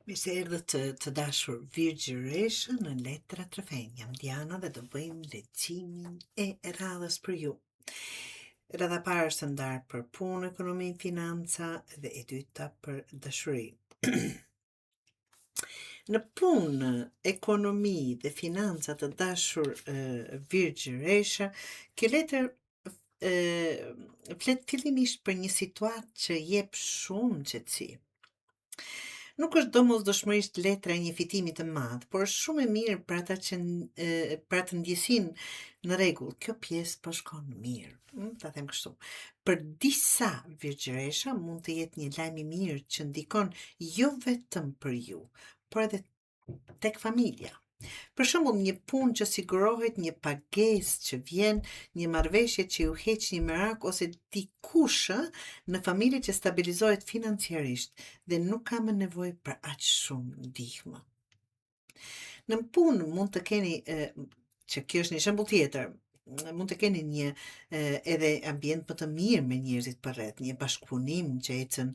Mirë se erdhët të dashur Virgjëresha në letra trefenj. Jam Diana dhe do bëjmë leximin e radhës për ju. Radha parë është ndarë për punë, ekonomi, financa dhe e dyta për dashuri. Në punë, ekonomi dhe financa të dashur Virgjëresha, kjo letër flet fillimisht për një situatë që jep shumë qetësi. Nuk është domosdoshmërisht letra e një fitimi të madh, por është shumë e mirë për ata që për atë ndjesinë në rregull. Kjo pjesë po shkon mirë. Ta them kështu. Për disa virgjëresha mund të jetë një lajm i mirë që ndikon jo vetëm për ju, por edhe tek familja. Për shembull, një punë që sigurohet, një pagesë që vjen, një marrëveshje që ju heq një merak ose dikush në familje që stabilizohet financiarisht dhe nuk ka më nevojë për aq shumë ndihmë. Në punë mund të keni që kjo është një shembull tjetër. Mund të keni një edhe ambient më të mirë me njerëzit përreth, një bashkëpunim që ecën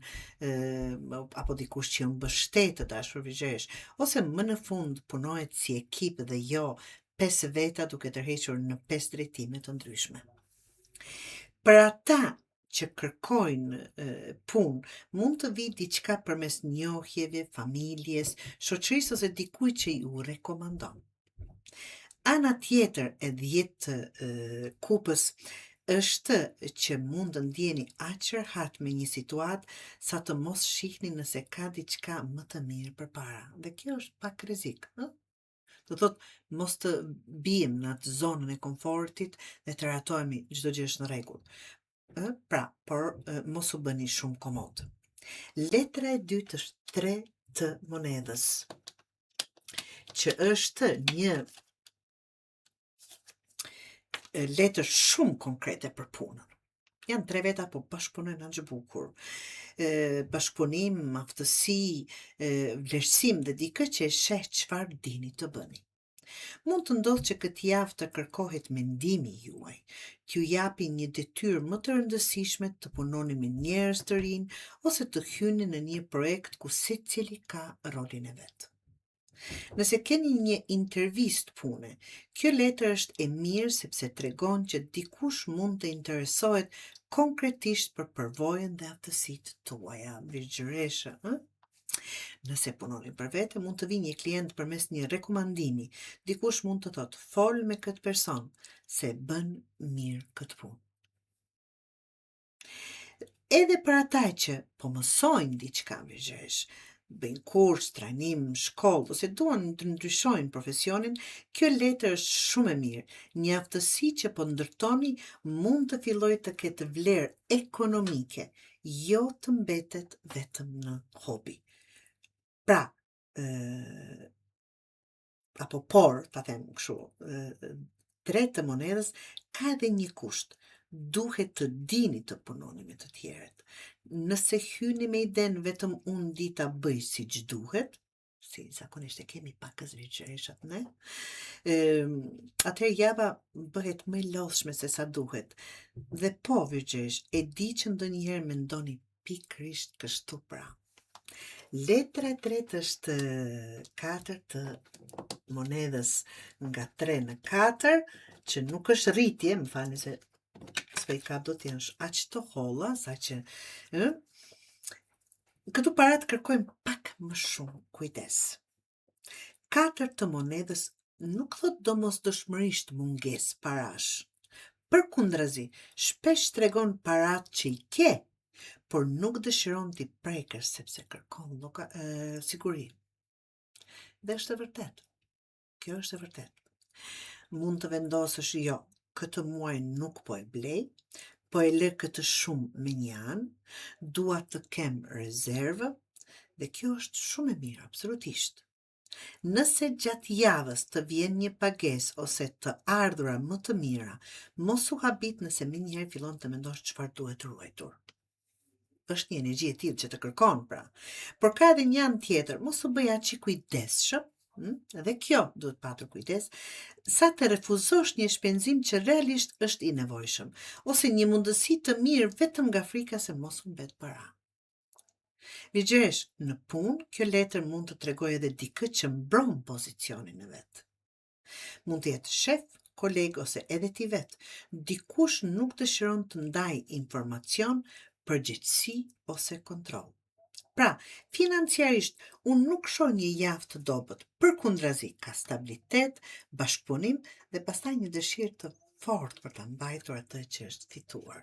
apo dikush që ju mbështet të dashur virgjëresh, ose më në fund punohet si ekip dhe jo 5 veta duke tërhequr në 5 drejtime të ndryshme. Për ata që kërkojnë punë, mund të vi diçka përmes njohjeve, familjes, shoqërisë ose dikujt që ju rekomandon. Ana tjetër e 10 kupës është që mund të ndjeni aq rehat me një situatë sa të mos shihni nëse ka diçka më të mirë përpara. Dhe kjo është pak rrezik, ëh? Do thotë mos të bijmë në atë zonën e komfortit dhe të ratohemi çdo gjë është në rregull. Pra, por mos u bëni shumë komod. Letra e dytë është 3 të monedhës, që është një letër shumë konkrete për punën. Janë 3 veta po bashkëpunojnë aq bukur. Bashkëpunim, aftësi, vlerësim dhe dikë që e sheh çfarë dini të bëni. Mund të ndodhë që këtë javë të kërkohet mendimi juaj, t'ju japi një detyrë më të rëndësishme të punoni me njerëz të rinj ose të hyni në një projekt ku secili ka rolin e vet. Nëse keni një intervistë pune, kjo letër është e mirë sepse tregon që dikush mund të interesohet konkretisht për përvojën dhe aftësitë tuaja, virgjëresha, Nëse punoni për vete, mund të vi një klient përmes një rekomandimi. Dikush mund të thotë, fol me këtë person, se bën mirë këtë punë. Edhe për ata që po mësojnë diçka virgjëresh, bëjnë kurs, trajnim, shkollë, ose duan të ndryshojnë profesionin, kjo letër është shumë e mirë. Një aftësi që po ndërtoni mund të fillojë të ketë vlerë ekonomike, jo të mbetet vetëm në hobi. Pra, apo por, ta them kështu, 3 të monedhës ka edhe një kusht. Duhet të dini të punoni me të tjerët. Nëse hyni me iden vetëm unë di ta bëj siç duhet, si zakonisht e kemi pakës virgjëreshat ne, atëherë java bëhet më e lodhshme se sa duhet. Dhe po virgjëresh, e di që ndonjëherë mendoni pikërisht kështu pra. Letra e tretë është 4 të monedhës nga 3 në 4, që nuk është rritje, më falni se s'pe i kap do të janë aq të holla, sa që këtu parat kërkojmë pak më shumë kujdes. 4 të monedhës nuk thot domosdoshmërisht mungesë parash. Përkundrazi, shpesh tregon parat që i ke, por nuk dëshiron t'i prekësh sepse kërkon siguri. Dhe është e vërtet. Kjo është e vërtet. Mund të vendosësh jo, këtë muaj nuk po e blej, po e lë këtë shumë me një anë, dua të kem rezervë, dhe kjo është shumë e mirë, absolutisht. Nëse gjatë javës të vjen një pagesë ose të ardhura më të mira, mos u habit nëse menjëherë fillon të mendosh çfarë duhet ruajtur. Është një energji e tillë që të kërkon pra. Por ka edhe një anë tjetër, mos u bëj aq i kujdesshëm, dhe kjo duhet patur kujdes, sa të refuzosh një shpenzim që realisht është i nevojshëm, ose një mundësi të mirë vetëm nga frika se mos u mbet para. Vigjesh, në punë, kjo letër mund të tregoj edhe dikë që mbron pozicionin e vet. Mund të jetë shef, koleg ose edhe ti vet. Dikush nuk dëshiron të ndaj informacion, përgjegjësi ose kontroll. Pra, financiarisht, unë nuk shoh një javë të dobët, përkundrazi ka stabilitet, bashkëpunim dhe pastaj një dëshirë të fortë për ta mbajtur atë që është fituar.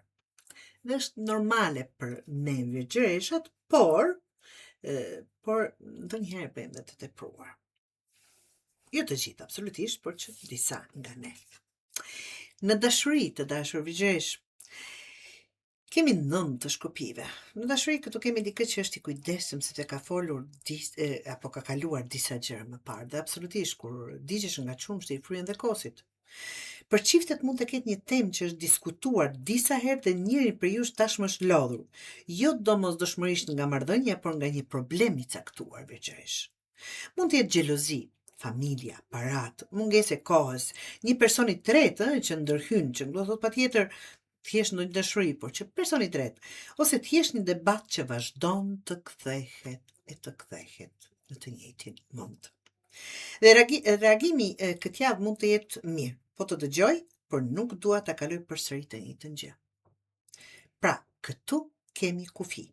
Dhe është normale për ne virgjëreshat, por ndonjëherë bëjmë dhe të tepruar. Jo të gjithë, absolutisht, por që disa nga ne. Në dashuri të dashur virgjëresh, kemi 9 shkopive. Në dashuri këtu kemi dikë që është i kujdesshëm sepse ka folur apo ka kaluar disa gjëra më parë. Dhe absolutisht kur digjesh nga çumshti i fryen dhe kosit. Për çiftet mund të ketë një temë që është diskutuar disa herë dhe njëri për ju tashmë është lodhur. Jo domosdoshmërisht nga marrëdhënia, por nga një problem i caktuar veçërisht. Mund të jetë xhelozi, familja, parat, mungesë e kohës, një person i tretë që ndërhyn, që do thotë patjetër thjesht në dashuri, por që person i tretë, ose thjesht një debat që vazhdon të kthehet në të njëjtin mund. Dhe reagimi këtë javë mund të jetë mirë, po të dëgjoj, por nuk dua ta kaloj përsëri të njëjtën gjë. Pra, këtu kemi kufi.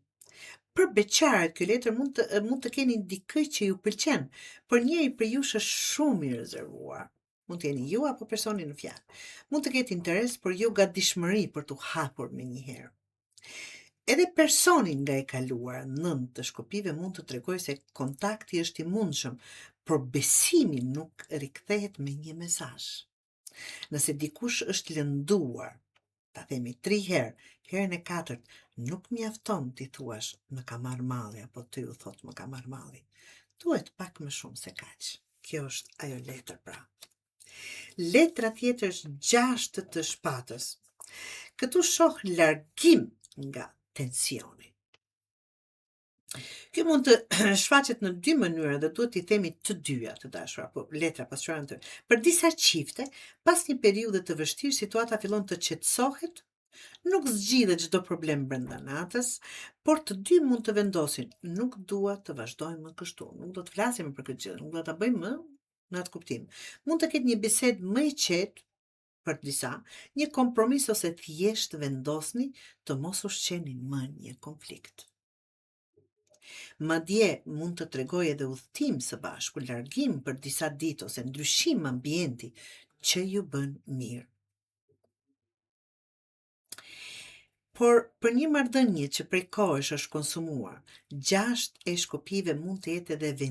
Për beqarët, kjo letër mund të keni dikë që ju pëlqen, por njëri për ju është shumë i rezervuar. Mund të jeni ju apo personi në fjalë. Mund të ketë interes, por jo gatishmëri për t'u hapur me njëherë. Edhe personi nga e kaluar 9 të shkopive mund të tregoj se kontakti është i mundshëm, por besimi nuk rikthehet me një mesazh. Nëse dikush është lënduar, ta themi 3 herë, herën e 4 nuk mjafton t'i thuash më ka marrë malli apo ti u thot më ka marrë malli. Duhet pak më shumë se kaq. Kjo është ajo letër pra. Letra tjetër është 6 të shpatës. Këtu shoh largim nga tensioni. Kjo mund të shfaqet në 2 mënyra dhe duhet t'i themi të dyja të dashura, apo letra pasqyrohen të. Për disa çifte, pas një periudhe të vështirë, situata fillon të qetësohet, nuk zgjidhet çdo problem brenda natës, por të dy mund të vendosin, nuk dua të vazhdojmë më kështu, nuk do të flasim për këtë gjë, nuk do ta bëjmë më në atë kuptim. Mund të ketë një bisedë më e qetë për disa, një kompromis ose thjesht vendosni të mos ushqeni më një konflikt. Madje mund të tregoj edhe udhtim së bashku, largim për disa ditë ose ndryshim ambienti që ju bën mirë. Por për një marrëdhënie që prej kohësh është konsumuar, 6 e shkopive mund të jetë edhe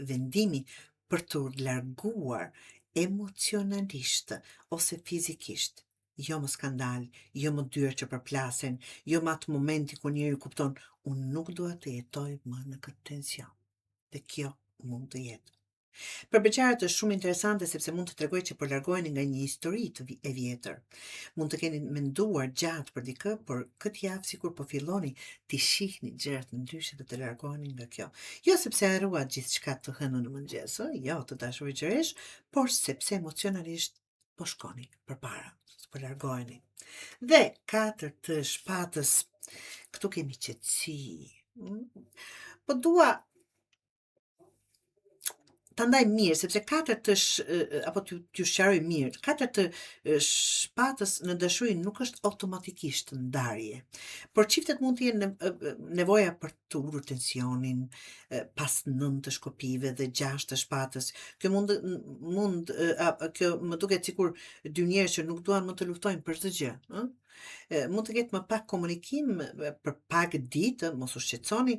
vendimi për të larguar emocionalisht ose fizikisht. Jo më skandal, jo më dyert që përplasen, jo më atë momenti kur njëri kupton, unë nuk dua të jetoj më në këtë tension. Dhe kjo mund të jetë. Për beqarët është shumë interesante sepse mund të tregoj që po largoheni nga një histori e vjetër. Mund të keni menduar gjatë për dikë, por këtë javë sikur po filloni t'i shihni gjërat ndryshe dhe të largoheni nga kjo. Jo sepse harruat gjithçka të hënën në mëngjes, jo të dashur gjëresh, por sepse emocionalisht po shkoni përpara, po largoheni. Dhe 4 të shpatës, këtu kemi qetësi. Po dua ta ndaj mirë, sepse 4 të apo t'ju sqaroj mirë, 4 të shpatës në dashuri nuk është automatikisht ndarje. Por çiftet mund të jenë nevoja për të ulur tensionin pas 9 të shkopive dhe 6 të shpatës. Kjo kjo më duket sikur dy njerëz që nuk duan më të luftojnë për çdo gjë, ëh? Mund të ketë më pak komunikim për pak ditë, mos u shqetësoni,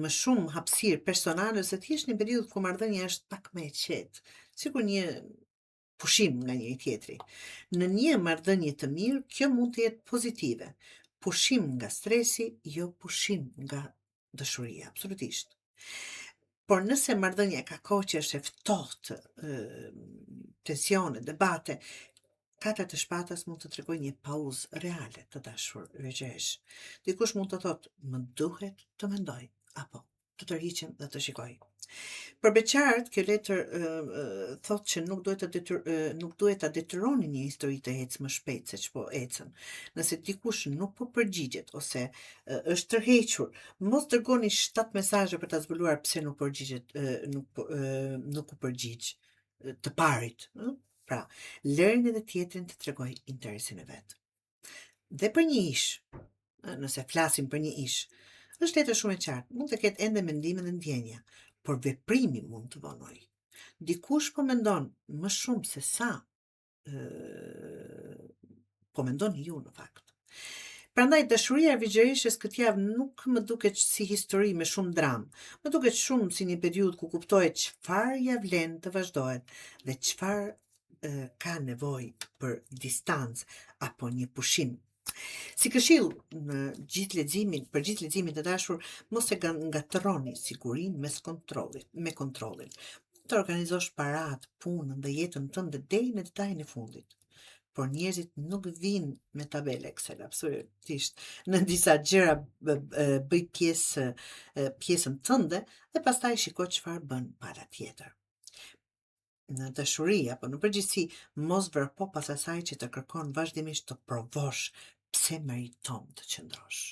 më shumë hapësirë personale ose thjesht një periudhë ku marrëdhënia është pak më e qetë, sikur një pushim nga njëri tjetri. Në një marrëdhënie të mirë, kjo mund të jetë pozitive. Pushim nga stresi, jo pushim nga dashuria, absolutisht. Por nëse marrëdhënia ka kohë që është e ftohtë, tensione, debate, 4 të shpatas mund të tregoj një pauzë reale të dashur veçëresh. Dikush mund të thotë, më duhet të mendoj, apo të tërhiqem dhe të shikoj. Për beqarët, kjo letër thotë që nuk duhet ta detyroni një histori të ecë më shpejt se ç'po ecën. Nëse dikush nuk po përgjigjet ose është tërhequr, mos dërgoni 7 mesazhe për ta zbuluar pse nuk përgjigjet, nuk u përgjigj të parit, ëh? Pra, lërini edhe tjetrin të tregojë interesin e vet. Dhe për një ish, nëse flasim për një ish, është letër shumë e qartë, mund të ketë ende mendime dhe ndjenja, por veprimi mund të vonoj. Dikush po mendon më shumë se sa ë, po mendoni ju në fakt. Prandaj dashuria e Vigjerishës këtë javë nuk më duket si histori me shumë dramë, më duket shumë si një periudhë ku kuptohet çfarë ja vlen të vazhdohet dhe çfarë ka nevojë për distancë apo një pushim. Si këshill për gjithë leximin të dashur, mos e ngatërroni sigurinë me kontrollin. Të organizosh paratë, punën dhe jetën tënde deri në detajin e fundit. Por njerëzit nuk vinë me tabele Excel, absolutisht. Në disa gjëra bëj pjesën tënde dhe pastaj shiko çfarë bën para tjetër. Në dashuri apo në përgjithësi, mos vërpo pas asaj që të kërkon vazhdimisht të provosh pse meriton të qëndrosh.